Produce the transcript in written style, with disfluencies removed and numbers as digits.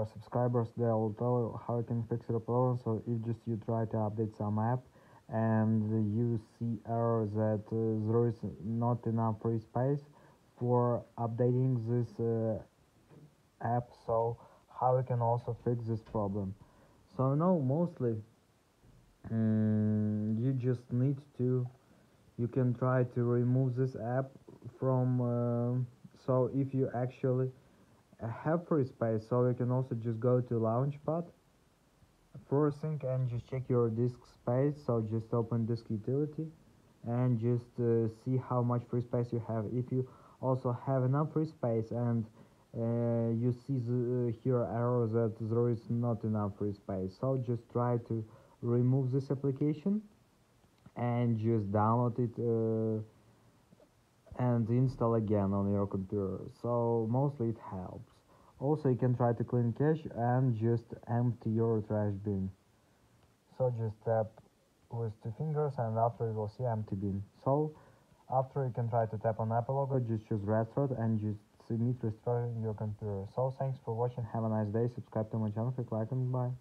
our subscribers, they'll tell you how you can fix your problem. So if just you try to update some app and you see error that there is not enough free space for updating this app, so how you can also fix this problem. So no, mostly you just need to, you can try to remove this app from so if you actually have free space, so you can also just go to Launchpad first thing and just check your disk space. So just open disk utility and just see how much free space you have. If you also have enough free space and you see here error that there is not enough free space, so just try to remove this application and just download it and install again on your computer. So mostly it helps. Also you can try to clean cache and just empty your trash bin. So just tap with two fingers and after you will see empty bin. So after you can try to tap on Apple logo, just choose restart and just submit restarting your computer. So thanks for watching, have a nice day, subscribe to my channel, click like and bye.